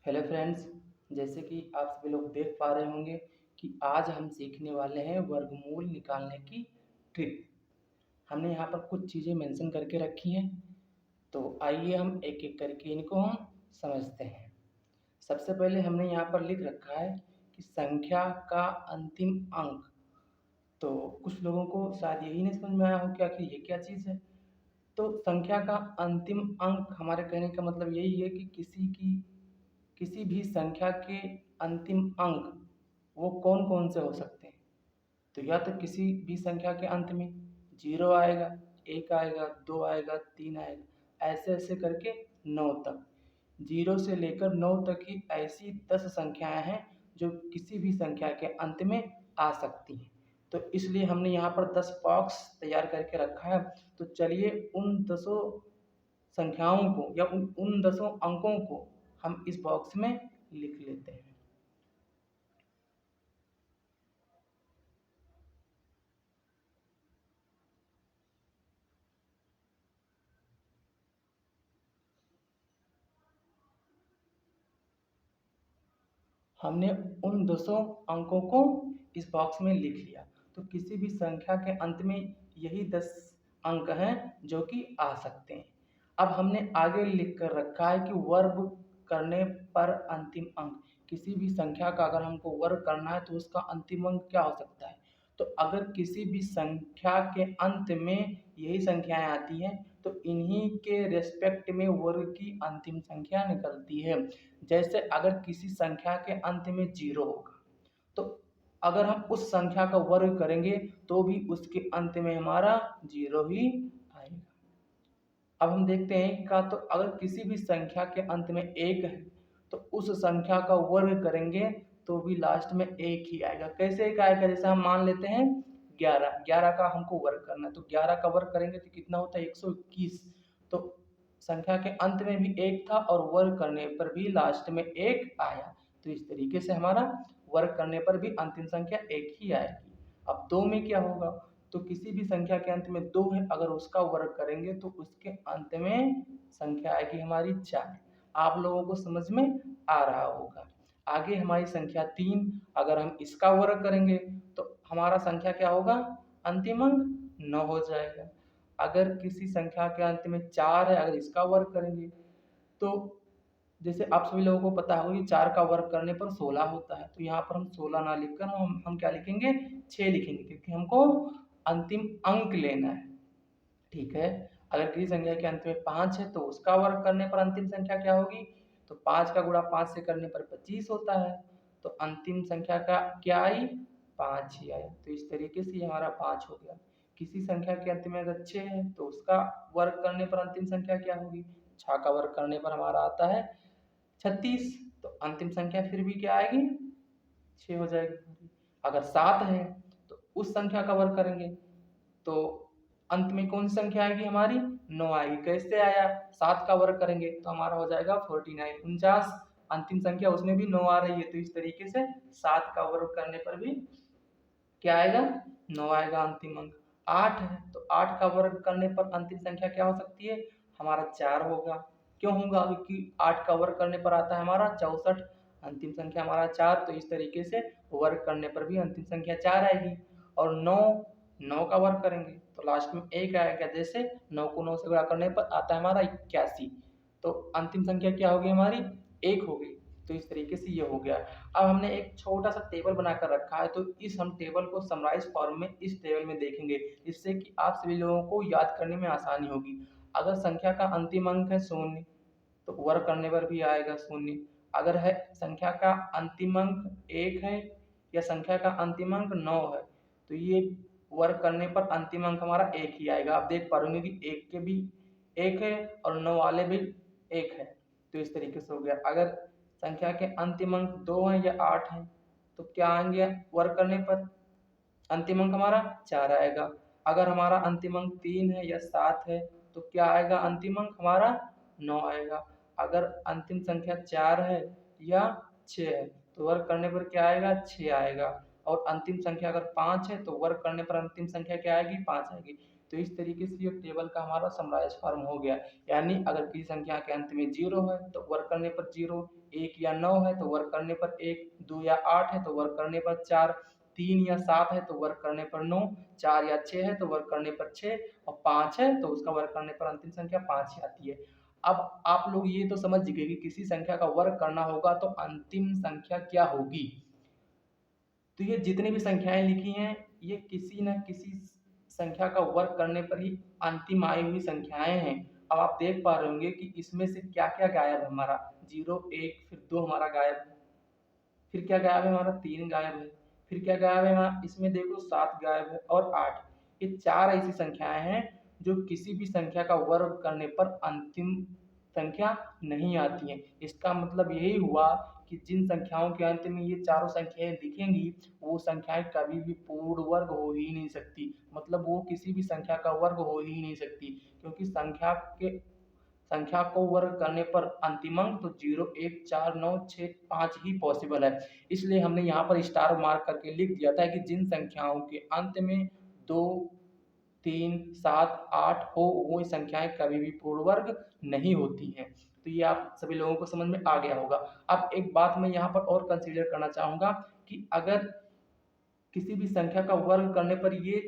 Hello friends. जैसे कि आप सभी लोग देख पा रहे होंगे कि आज हम सीखने वाले हैं वर्गमूल निकालने की ट्रिक। हमने यहाँ पर कुछ चीज़ें मेंशन करके रखी हैं, तो आइए हम एक एक करके इनको हम समझते हैं। सबसे पहले हमने यहाँ पर लिख रखा है कि संख्या का अंतिम अंक। तो कुछ लोगों को शायद यही नहीं समझ में आया हो क्या कि ये क्या चीज़ है। तो संख्या का अंतिम अंक हमारे कहने का मतलब यही है कि किसी भी संख्या के अंतिम अंक वो कौन कौन से हो सकते हैं। तो या तो किसी भी संख्या के अंत में 0 आएगा, 1 आएगा, 2 आएगा, 3 आएगा, ऐसे ऐसे करके 9 तक। 0 से लेकर 9 तक की ऐसी 10 संख्याएं हैं जो किसी भी संख्या के अंत में आ सकती हैं। तो इसलिए हमने यहाँ पर 10 बॉक्स तैयार करके रखा है। तो चलिए उन 10 संख्याओं को या उन 10 अंकों को हम इस बॉक्स में लिख लेते हैं। हमने उन 200 अंकों को इस बॉक्स में लिख लिया। तो किसी भी संख्या के अंत में यही 10 अंक हैं जो कि आ सकते हैं। अब हमने आगे लिख कर रखा है कि वर्ग करने पर अंतिम अंक। किसी भी संख्या का अगर हमको वर्ग करना है तो उसका अंतिम अंक क्या हो सकता है। तो अगर किसी भी संख्या के अंत में यही संख्याएं आती हैं तो इन्हीं के रेस्पेक्ट में वर्ग की अंतिम संख्या निकलती है। जैसे अगर किसी संख्या के अंत में 0 होगा तो अगर हम उस संख्या का वर्ग करेंगे तो भी उसके अंत में हमारा 0 ही आएगा। अब हम देखते हैं का तो अगर किसी भी संख्या के अंत में 1 है तो उस संख्या का वर्ग करेंगे तो भी लास्ट में 1 ही आएगा। कैसे 1 आएगा, जैसे हम मान लेते हैं 11 का हमको वर्ग करना है तो 11 का वर्ग करेंगे तो कितना होता है 121। तो संख्या के अंत में भी 1 था और वर्ग करने पर भी लास्ट में 1 आया। तो इस तरीके से हमारा वर्ग करने पर भी अंतिम संख्या 1 ही आएगी। अब 2 में क्या होगा, तो किसी भी संख्या के अंत में 2 है, अगर उसका वर्ग करेंगे तो उसके अंत में संख्या आएगी हमारी 4। आप लोगों को समझ में आ रहा होगा। आगे हमारी संख्या 3, अगर हम इसका वर्ग करेंगे तो हमारा संख्या क्या होगा, अंतिम अंक 9 हो जाएगा। अगर किसी संख्या के अंत में 4 है, अगर इसका वर्ग करेंगे तो जैसे आप सभी लोगों को पता होगा कि 4 का वर्ग करने पर 16 होता है। तो यहाँ पर हम 16 ना लिखकर हम क्या लिखेंगे, 6 लिखेंगे, क्योंकि हमको अंतिम अंक लेना है। ठीक है। अगर किसी संख्या के अंत में 5 है तो उसका वर्ग करने पर अंतिम संख्या क्या होगी, तो 5 का गुणा 5 से करने पर 25 होता है। तो अंतिम संख्या का क्या आई, 5 ही आया। तो इस तरीके से हमारा 5 हो गया। किसी संख्या के अंत में अगर 6 है तो उसका वर्ग करने पर अंतिम संख्या क्या होगी, 6 का वर्ग करने पर हमारा आता है 36। तो अंतिम संख्या फिर भी क्या आएगी, 6 हो जाएगी। अगर 7 है तो उस संख्या का वर्ग करेंगे तो अंत में कौन सी संख्या आएगी हमारी, 9 आएगी। कैसे आया, 7 का वर्ग करेंगे तो हमारा हो जाएगा 49, 49। अंतिम संख्या उसमें भी 9 आ रही है। तो इस तरीके से 7 का वर्ग करने पर भी क्या आएगा, 9 आएगा अंतिम अंक। 8 है तो 8 का वर्ग करने पर अंतिम संख्या क्या हो सकती है, हमारा 4 होगा। क्यों होगा, क्योंकि 8 का वर्ग करने पर आता है हमारा 64, अंतिम संख्या हमारा 4। तो इस तरीके से वर्ग करने पर भी अंतिम संख्या 4 आएगी। और 9 का वर्ग करेंगे तो लास्ट में 1 आएगा। जैसे 9 को 9 से गुणा करने पर आता है हमारा 81। तो अंतिम संख्या क्या होगी हमारी, 1 होगी। तो इस तरीके से ये हो गया। अब हमने एक छोटा सा टेबल बनाकर रखा है, तो इस हम टेबल को समराइज फॉर्म में इस टेबल में देखेंगे, जिससे कि आप सभी लोगों को याद करने में आसानी होगी। अगर संख्या का अंतिम अंक है 0 तो वर्ग करने पर भी आएगा 0। अगर है संख्या का अंतिम अंक 1 है या संख्या का अंतिम अंक 9 है तो ये वर्ग करने पर अंतिम अंक हमारा 1 ही आएगा। आप देख पा रहे होंगे कि 1 के भी 1 है और 9 वाले भी 1 है। तो इस तरीके से हो गया। अगर संख्या के अंतिम अंक 2 हैं या 8 हैं तो क्या आएंगे वर्ग करने पर, अंतिम अंक हमारा 4 आएगा। अगर हमारा अंतिम अंक 3 है या 7 है तो क्या आएगा, अंतिम अंक हमारा 9 आएगा। अगर अंतिम संख्या 4 है या 6 है तो वर्ग करने पर क्या आएगा, 6 आएगा। और अंतिम संख्या अगर 5 है तो वर्ग करने पर अंतिम संख्या क्या आएगी, 5 आएगी। तो इस तरीके से ये टेबल का हमारा समराइज फॉर्म हो गया। यानी अगर किसी संख्या के अंत में 0 है तो वर्क करने पर 0, 1 या 9 है तो वर्क करने पर 1, 2 या 8 है तो वर्क करने पर 4, 3 या 7 है तो वर्क करने पर 9, 4 या 6 है तो वर्क करने पर 6 और 5 है तो उसका वर्क करने पर अंतिम संख्या 5 ही आती है। अब आप लोग ये तो समझ गए कि किसी संख्या का वर्ग करना होगा तो अंतिम संख्या क्या होगी। तो ये जितनी भी संख्याएं लिखी हैं ये किसी न किसी संख्या का वर्ग करने पर ही अंतिम आई हुई संख्याएं हैं। अब आप देख पा रहे होंगे कि इसमें से क्या क्या गायब है हमारा, 0, 1, फिर 2 हमारा गायब है, फिर क्या गायब है हमारा, 3 गायब है, फिर क्या गायब है हमारा, इसमें देखो 7 गायब है और 8। ये 4 ऐसी संख्याएं हैं जो किसी भी संख्या का वर्ग करने पर अंतिम संख्या नहीं आती हैं। इसका मतलब यही हुआ कि जिन संख्याओं के अंत में ये चारों संख्याएं दिखेंगी वो संख्याएं कभी भी पूर्ण वर्ग हो ही नहीं सकती, मतलब वो किसी भी संख्या का वर्ग हो ही नहीं सकती, क्योंकि संख्या को वर्ग करने पर अंतिम अंक तो 0, 1, 4, 9, 6, 5 ही पॉसिबल है। इसलिए हमने यहाँ पर स्टार मार्क करके लिख दिया था कि जिन संख्याओं के अंत में 2, 3, 7, 8 हो वो संख्याएं कभी भी पूर्ण वर्ग नहीं होती हैं। तो ये आप सभी लोगों को समझ में आ गया होगा। अब एक बात मैं यहाँ पर और कंसीडर करना चाहूँगा कि अगर किसी भी संख्या का वर्ग करने पर ये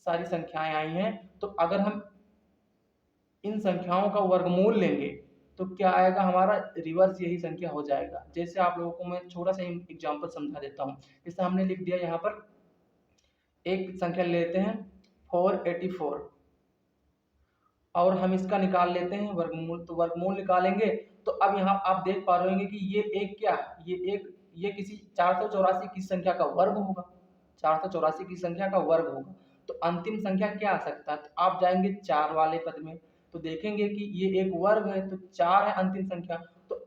सारी संख्याएं आई हैं तो अगर हम इन संख्याओं का वर्गमूल लेंगे तो क्या आएगा हमारा, रिवर्स यही संख्या हो जाएगा। जैसे आप लोगों को मैं छोटा सा एग्जांपल समझा देता हूँ। जैसे हमने लिख दिया यहाँ पर एक संख्या लेते हैं 484 और हम इसका निकाल लेते हैं वर्गमूल, तो वर्गमूल निकालेंगे तो अब यहाँ आप देख पा रहे होंगे कि ये एक क्या, ये किसी 484 की संख्या का वर्ग होगा, 484 की संख्या का वर्ग होगा। तो अंतिम संख्या क्या आ सकता है, तो आप जाएंगे 4 वाले पद में तो देखेंगे कि ये एक वर्ग है तो 4 है अंतिम संख्या, तो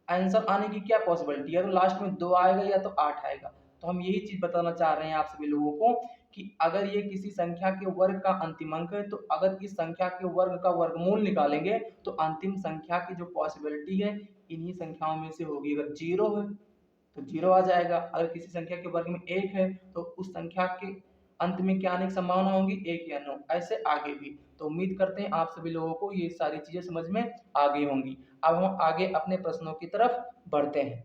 आंसर आने की क्या पॉसिबिलिटी है, तो लास्ट में 2 आएगा या तो 8 आएगा। तो हम यही चीज बताना चाह रहे हैं आप सभी लोगों को कि अगर ये किसी संख्या के वर्ग का अंतिम अंक है तो अगर इस संख्या के वर्ग का वर्गमूल निकालेंगे तो अंतिम संख्या की जो पॉसिबिलिटी है इन्हीं संख्याओं में से होगी। अगर 0 है तो 0 आ जाएगा, अगर किसी संख्या के वर्ग में 1 है तो उस संख्या के अंत में क्या आने की संभावना होगी, 1 या 9, ऐसे आगे भी। तो उम्मीद करते हैं आप सभी लोगों को ये सारी चीजें समझ में आ गई होंगी। अब हम आगे अपने प्रश्नों की तरफ बढ़ते हैं।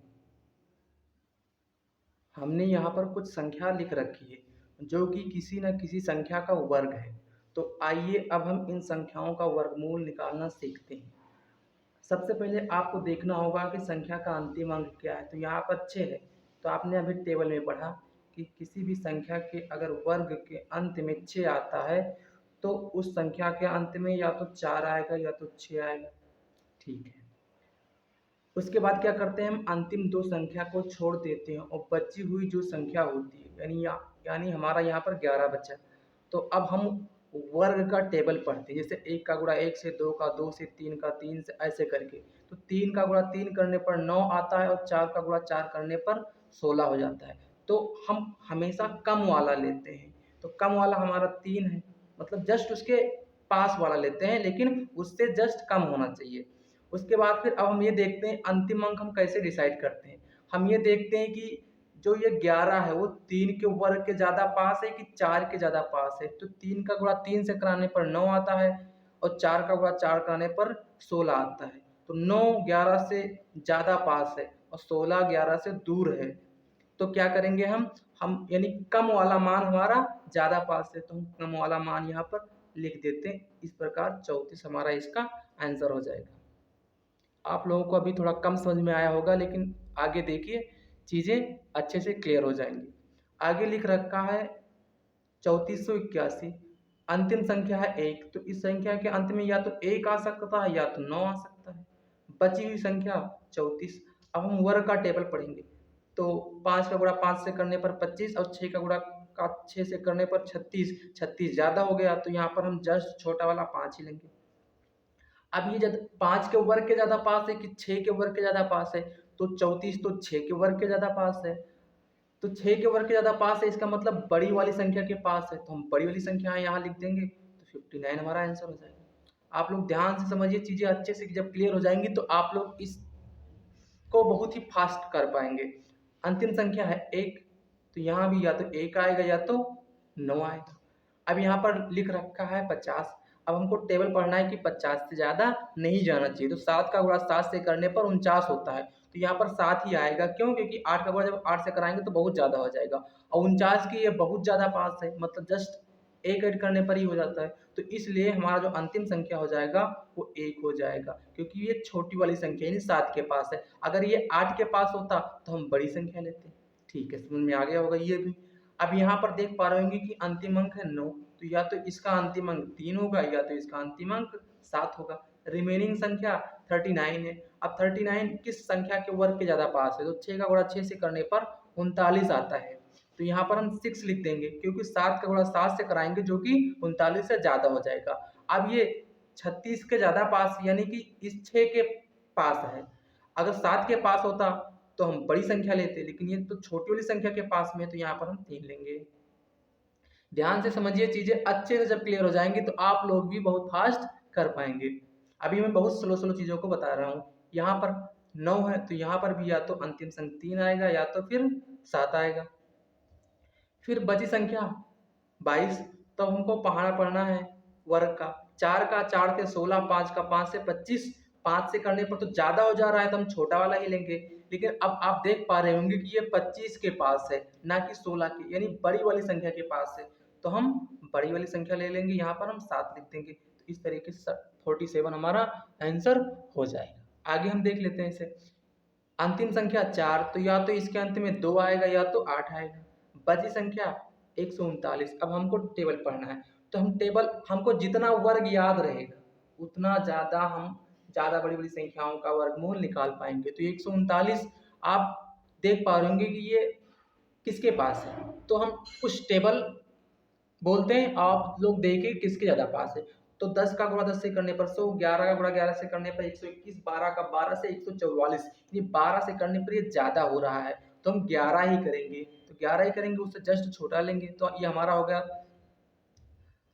हमने यहाँ पर कुछ संख्या लिख रखी है जो कि किसी न किसी संख्या का वर्ग है। तो आइए अब हम इन संख्याओं का वर्गमूल निकालना सीखते हैं। सबसे पहले आपको देखना होगा कि संख्या का अंतिम अंक क्या है। तो यहाँ पर 6 है, तो आपने अभी टेबल में पढ़ा कि किसी भी संख्या के अगर वर्ग के अंत में 6 आता है तो उस संख्या के अंत में या तो 4 आएगा या तो 6 आएगा। ठीक है, उसके बाद क्या करते हैं, हम अंतिम 2 संख्या को छोड़ देते हैं और बची हुई जो संख्या होती है यानी हमारा यहाँ पर 11 बचा। तो अब हम वर्ग का टेबल पढ़ते हैं, जैसे 1 का गुणा 1 से, 2 का 2 से, 3 का 3 से, ऐसे करके। तो 3 का गुणा 3 करने पर 9 आता है और 4 का गुणा 4 करने पर 16 हो जाता है। तो हम हमेशा कम वाला लेते हैं, तो कम वाला हमारा 3 है, मतलब जस्ट उसके पास वाला लेते हैं लेकिन उससे जस्ट कम होना चाहिए। उसके बाद फिर अब हम ये देखते हैं अंतिम अंक हम कैसे डिसाइड करते हैं। हम ये देखते हैं कि जो ये 11 है वो 3 के वर्ग के ज़्यादा पास है कि 4 के ज़्यादा पास है। तो 3 का गुणा 3 से कराने पर 9 आता है और 4 का गुणा 4 कराने पर 16 आता है। तो 9 11 से ज़्यादा पास है और 16 11 से दूर है। तो क्या करेंगे हम यानी कम वाला मान हमारा ज़्यादा पास है तो हम कम वाला मान यहाँ पर लिख देते हैं। इस प्रकार 34 हमारा इसका आंसर हो जाएगा। आप लोगों को अभी थोड़ा कम समझ में आया होगा लेकिन आगे देखिए चीज़ें अच्छे से क्लियर हो जाएंगी। आगे लिख रखा है 3481, अंतिम संख्या है 1, तो इस संख्या के अंत में या तो 1 आ सकता है या तो 9 आ सकता है। बची हुई संख्या 34। अब हम वर्ग का टेबल पढ़ेंगे तो 5 का गुणा 5 से करने पर 25 और 6 का गुणा 6 से करने पर 36, 36 ज़्यादा हो गया तो यहाँ पर हम जस्ट छोटा वाला 5 ही लेंगे। अब ये जब 5 के वर्ग के ज़्यादा पास है कि 6 के वर्ग के ज़्यादा पास है, तो 34 तो 6 के वर्ग के ज़्यादा पास है। तो 6 के वर्ग के ज़्यादा पास है इसका मतलब बड़ी वाली संख्या के पास है, तो हम बड़ी वाली संख्या यहाँ लिख देंगे तो 59 हमारा आंसर हो जाएगा। आप लोग ध्यान से समझिए चीज़ें अच्छे से, जब क्लियर हो जाएंगी तो आप लोग इसको बहुत ही फास्ट कर पाएंगे। अंतिम संख्या है 1, तो यहाँ भी या तो 1 आएगा या तो 9 आएगा। अब यहाँ पर लिख रखा है 50। अब हमको टेबल पढ़ना है कि 50 से ज़्यादा नहीं जाना चाहिए। तो 7 का गुणा 7 से करने पर 49 होता है। तो यहाँ पर 7 ही आएगा, क्यों? क्योंकि 8 का गुणा जब 8 से कराएंगे तो बहुत ज़्यादा हो जाएगा, और 49 की ये बहुत ज़्यादा पास है, मतलब जस्ट एक ऐड करने पर ही हो जाता है। तो इसलिए हमारा जो अंतिम संख्या हो जाएगा वो 1 हो जाएगा, क्योंकि ये छोटी वाली संख्या यानी 7 के पास है। अगर ये 8 के पास होता तो हम बड़ी संख्या लेते। ठीक है, समझ में आ गया होगा ये भी। अब यहाँ पर देख पा रहे होंगे कि अंतिम अंक है 9, तो या तो इसका अंतिम अंक 3 होगा या तो इसका अंतिम अंक 7 होगा। रिमेनिंग संख्या 39 है। अब 39 किस संख्या के वर्ग के ज़्यादा पास है? तो 6 का गुणा 6 से करने पर 39 आता है। तो यहाँ पर हम 6 लिख देंगे, क्योंकि 7 का गुणा 7 से कराएंगे जो कि 39 से ज़्यादा हो जाएगा। अब ये 36 के ज़्यादा पास यानी कि इस 6 के पास है। अगर 7 के पास होता तो हम बड़ी संख्या लेते, लेकिन ये तो छोटी वाली संख्या के पास में है, तो यहाँ पर हम 3 लेंगे। ध्यान से समझिए, चीजें अच्छे से जब क्लियर हो जाएंगी तो आप लोग भी बहुत फास्ट कर पाएंगे। अभी मैं बहुत स्लो स्लो चीजों को बता रहा हूँ। यहाँ पर 9 है, तो यहाँ पर भी या तो अंतिम संख्या 3 आएगा या तो फिर 7 आएगा। फिर बची संख्या 22, तो हमको पहाड़ा पढ़ना है वर्ग का। 4 का 4 से 16, 5 का 5 से 25, 5 से करने पर तो ज्यादा हो जा रहा है, तो हम छोटा वाला ही लेंगे। लेकिन अब आप देख पा रहे होंगे कि ये 25 के पास है, ना कि 16 के, यानी बड़ी वाली संख्या के पास है। तो हम बड़ी वाली संख्या ले लेंगे, यहाँ पर हम 7 लिख देंगे। तो इस तरीके से 47 हमारा आंसर हो जाएगा। आगे हम देख लेते हैं इसे। अंतिम संख्या 4, तो या तो इसके अंत में 2 आएगा या तो 8 आएगा। बची संख्या 139। अब हमको टेबल पढ़ना है, तो हम टेबल, हमको जितना वर्ग याद रहेगा उतना ज़्यादा हम ज़्यादा बड़ी बड़ी संख्याओं का वर्गमूल निकाल पाएंगे। तो 139 आप देख पा रहे होंगे कि ये किसके पास है, तो हम कुछ टेबल बोलते हैं, आप लोग देखें किसके ज़्यादा पास है। तो 10 का गुणा 10 से करने पर 100, 11 का गुणा 11 से करने पर 121, 12 का 12 से 144, ये 12 से करने पर ये ज़्यादा हो रहा है, तो हम 11 ही करेंगे। तो 11 ही करेंगे, उससे जस्ट छोटा लेंगे। तो ये हमारा हो गया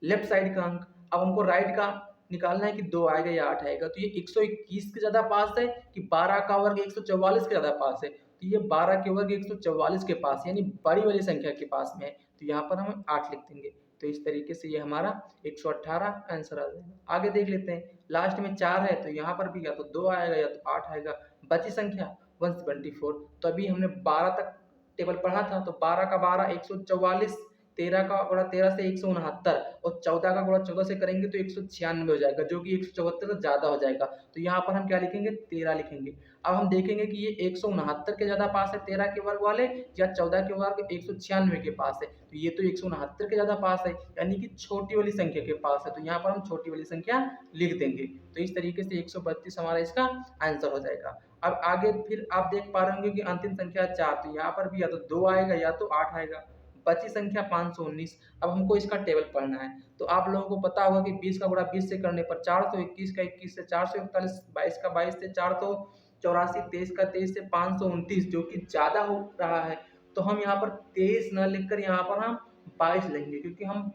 लेफ्ट साइड का अंक। अब हमको राइट का निकालना है कि 2 आएगा या 8 आएगा। तो ये 121 के ज़्यादा पास है कि 12 का वर्ग 144 के ज़्यादा पास है? तो ये 12 के वर्ग 144 के पास, यानी बड़ी वाली संख्या के पास में है। तो यहाँ पर हम 8 लिख देंगे। तो इस तरीके से ये हमारा 118 आंसर आ जाएगा। आगे देख लेते हैं। लास्ट में 4 है, तो यहाँ पर भी या तो 2 आएगा या तो 8 आएगा। बची संख्या 174। तो अभी हमने 12 तक टेबल पढ़ा था, तो 12 का 12 144, 13 का गुणा 13 से 169, और 14 का गुणा 14 से करेंगे तो 196 हो जाएगा, जो कि 174 से ज़्यादा हो जाएगा। तो यहाँ पर हम क्या लिखेंगे? 13 लिखेंगे। अब हम देखेंगे कि ये 169 के ज़्यादा पास है 13 के वर्ग वाले, या 14 के वर्ग 196 के पास है। तो ये तो 169 के ज़्यादा पास है, यानी कि छोटी वाली संख्या के पास है। तो यहाँ पर हम छोटी वाली संख्या लिख देंगे। तो इस तरीके से 132 हमारा इसका आंसर हो जाएगा। अब आगे फिर आप देख पा रहे होंगे कि अंतिम संख्या 4, तो यहाँ पर भी या तो 2 आएगा या तो 8 आएगा। बची संख्या 519। अब हमको इसका टेबल पढ़ना है। तो आप लोगों को पता होगा कि 20 का गुणा 20 से करने पर 421 का 21 से 441, 22 का 22 से 484, 23 का 23 से 529, जो कि ज़्यादा हो रहा है। तो हम यहाँ पर 23 न लिखकर यहाँ पर हम 22 लेंगे, क्योंकि हम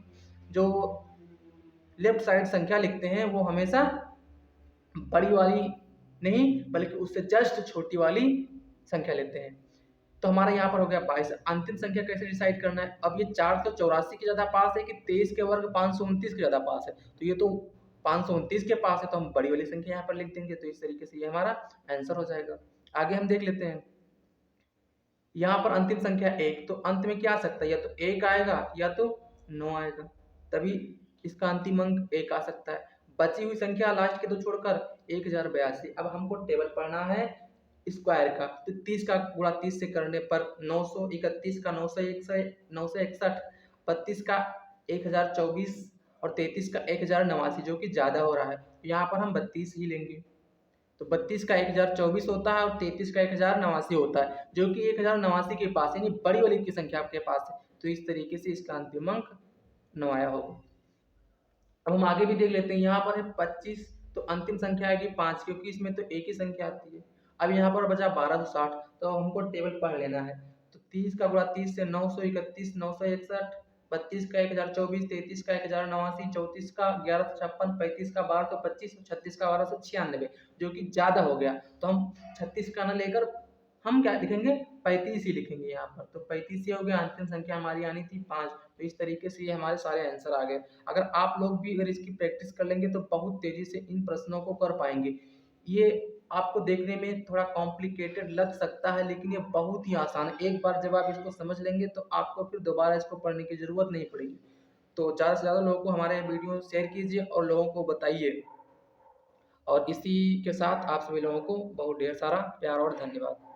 जो लेफ्ट साइड संख्या लिखते हैं वो हमेशा बड़ी वाली नहीं बल्कि उससे जस्ट छोटी वाली संख्या लेते हैं। तो हमारा यहाँ पर हो गया 22। अंतिम संख्या कैसे डिसाइड करना है? अब ये 484 के ज़्यादा पास है कि 23 के वर्ग 529 के ज़्यादा पास है? तो ये तो 529 के पास है, तो हम बड़ी वाली संख्या यहाँ पर लिख देंगे। तो इस तरीके से ये हमारा आंसर हो जाएगा। आगे हम देख लेते हैं। यहाँ पर अंतिम संख्या 1, तो अंत में क्या आ सकता है? या तो 1 आएगा या तो 9 आएगा, तभी इसका अंतिम अंक 1 आ सकता है। बची हुई संख्या लास्ट के दो छोड़कर 1082। अब हमको टेबल पढ़ना है स्क्वायर का। तो 30 का गुणा 30 से करने पर 931 का 961, 32 का 1024, और 33 का 1089, जो कि ज़्यादा हो रहा है। तो यहाँ पर हम 32 ही लेंगे। तो 32 का 1024 होता है और 33 का 1089 होता है, जो कि 1089 के पास यानी बड़ी वाली की संख्या आपके पास है। तो इस तरीके से इसका अंतिम अंक 9 आया होगा। अब हम आगे भी देख लेते हैं। यहाँ पर है 25, तो अंतिम संख्या आएगी 5, क्योंकि इसमें तो एक ही संख्या आती है। अब यहाँ पर बचा 1260, तो हमको टेबल पढ़ लेना है। तो 30 का गुणा 30 से 931, 961, 32 का 1024, 33 का 1089, 34 का 1156, 35 का 1225, 36 का 1296, जो कि ज़्यादा हो गया। तो हम 36 का ना लेकर हम क्या लिखेंगे, 35 ही लिखेंगे यहाँ पर। तो 35 ही हो गया, अंतिम संख्या हमारी आनी थी 5। तो इस तरीके से ये हमारे सारे आंसर आ गए। अगर आप लोग भी अगर इसकी प्रैक्टिस कर लेंगे तो बहुत तेजी से इन प्रश्नों को कर पाएंगे। ये आपको देखने में थोड़ा कॉम्प्लिकेटेड लग सकता है, लेकिन ये बहुत ही आसान है। एक बार जब आप इसको समझ लेंगे तो आपको फिर दोबारा इसको पढ़ने की ज़रूरत नहीं पड़ेगी। तो ज़्यादा से ज़्यादा लोगों को हमारे वीडियो शेयर कीजिए और लोगों को बताइए। और इसी के साथ आप सभी लोगों को बहुत ढेर सारा प्यार और धन्यवाद।